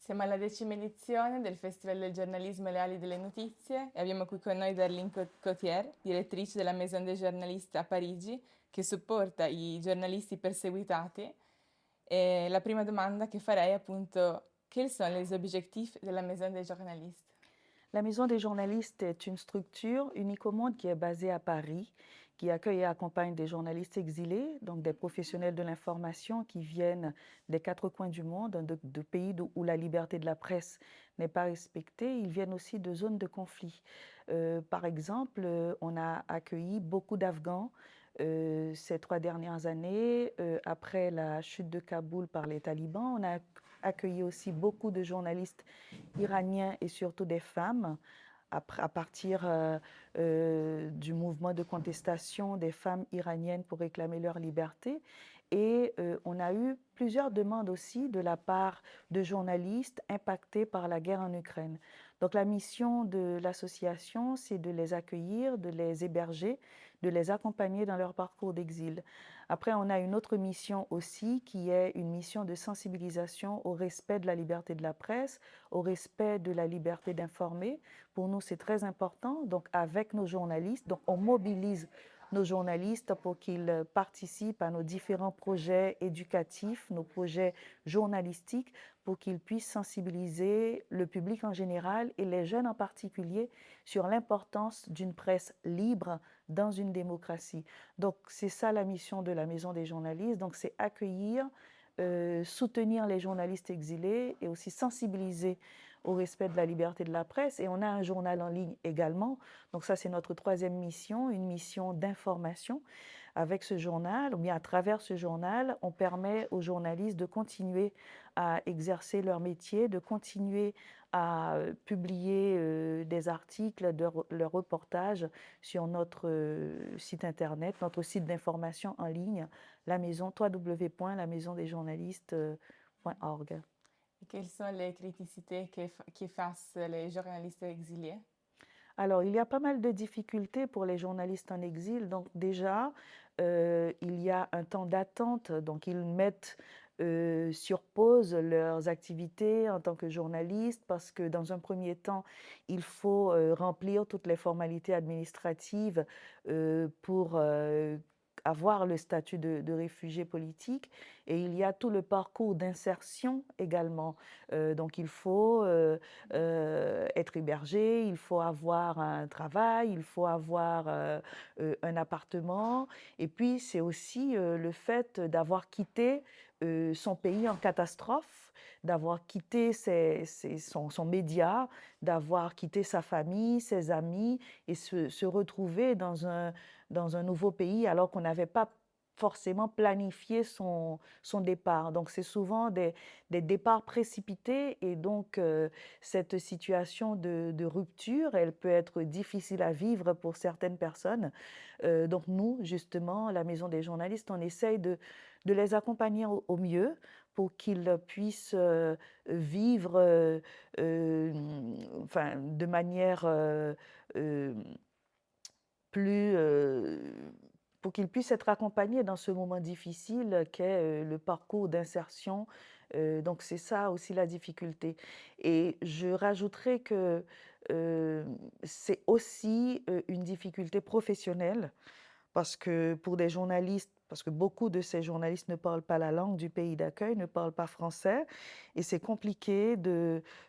Siamo alla 10ª edizione del Festival del giornalismo e le ali delle notizie e abbiamo qui con noi Darlene Cotier, direttrice della Maison des Journalistes a Parigi, che supporta i giornalisti perseguitati. E la prima domanda che farei è appunto, quels sont les objectifs de la Maison des Journalistes? La Maison des journalistes est une structure unique au monde qui est basée à Paris, qui accueille et accompagne des journalistes exilés, donc des professionnels de l'information qui viennent des quatre coins du monde, de pays où la liberté de la presse n'est pas respectée. Ils viennent aussi de zones de conflit. Par exemple, on a accueilli beaucoup d'Afghans ces 3 dernières années. Après la chute de Kaboul par les talibans, on a accueilli aussi beaucoup de journalistes iraniens et surtout des femmes à partir du mouvement de contestation des femmes iraniennes pour réclamer leur liberté. Et on a eu plusieurs demandes aussi de la part de journalistes impactés par la guerre en Ukraine. Donc la mission de l'association, c'est de les accueillir, de les héberger, de les accompagner dans leur parcours d'exil. Après, on a une autre mission aussi qui est une mission de sensibilisation au respect de la liberté de la presse, au respect de la liberté d'informer. Pour nous, c'est très important. Donc, avec nos journalistes, donc on mobilise nos journalistes pour qu'ils participent à nos différents projets éducatifs, nos projets journalistiques, pour qu'ils puissent sensibiliser le public en général et les jeunes en particulier sur l'importance d'une presse libre dans une démocratie. Donc, c'est ça la mission de la Maison des journalistes. Donc, c'est accueillir, soutenir les journalistes exilés et aussi sensibiliser au respect de la liberté de la presse. Et on a un journal en ligne également. Donc ça, c'est notre troisième mission, une mission d'information. Avec ce journal, ou bien à travers ce journal, on permet aux journalistes de continuer à exercer leur métier, de continuer à publier des articles, leurs reportages sur notre site internet, notre site d'information en ligne, la maison www.lamaisondesjournalistes.org. Et quelles sont les criticités qui fassent les journalistes exilés? Alors, il y a pas mal de difficultés pour les journalistes en exil. Donc déjà, il y a un temps d'attente. Donc, ils mettent sur pause leurs activités en tant que journalistes parce que dans un premier temps, il faut remplir toutes les formalités administratives pour avoir le statut de réfugié politique. Et il y a tout le parcours d'insertion également. Donc, il faut être hébergé, il faut avoir un travail, il faut avoir un appartement. Et puis, c'est aussi le fait d'avoir quitté son pays en catastrophe, d'avoir quitté son média, d'avoir quitté sa famille, ses amis, et se retrouver dans un nouveau pays alors qu'on n'avait pas forcément planifié son départ. Donc, c'est souvent des départs précipités et donc cette situation de rupture, elle peut être difficile à vivre pour certaines personnes. Donc, nous, justement, la Maison des journalistes, on essaye de les accompagner au mieux pour qu'ils puissent vivre enfin, de manière plus pour qu'ils puissent être accompagnés dans ce moment difficile qu'est le parcours d'insertion. Donc c'est ça aussi la difficulté. Et je rajouterais que c'est aussi une difficulté professionnelle parce que pour des journalistes, parce que beaucoup de ces journalistes ne parlent pas la langue du pays d'accueil, ne parlent pas français, et c'est compliqué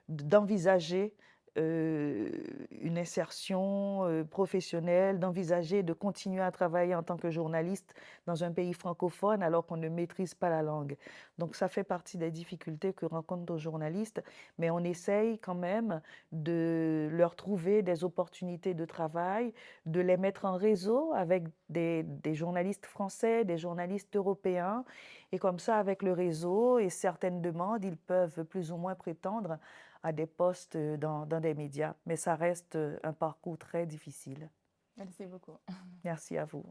d'envisager une insertion professionnelle, d'envisager de continuer à travailler en tant que journaliste dans un pays francophone alors qu'on ne maîtrise pas la langue. Donc ça fait partie des difficultés que rencontrent nos journalistes, mais on essaye quand même de leur trouver des opportunités de travail, de les mettre en réseau avec des journalistes français, des journalistes européens, et comme ça, avec le réseau et certaines demandes, ils peuvent plus ou moins prétendre à des postes dans des médias. Mais ça reste un parcours très difficile. Merci beaucoup. Merci à vous.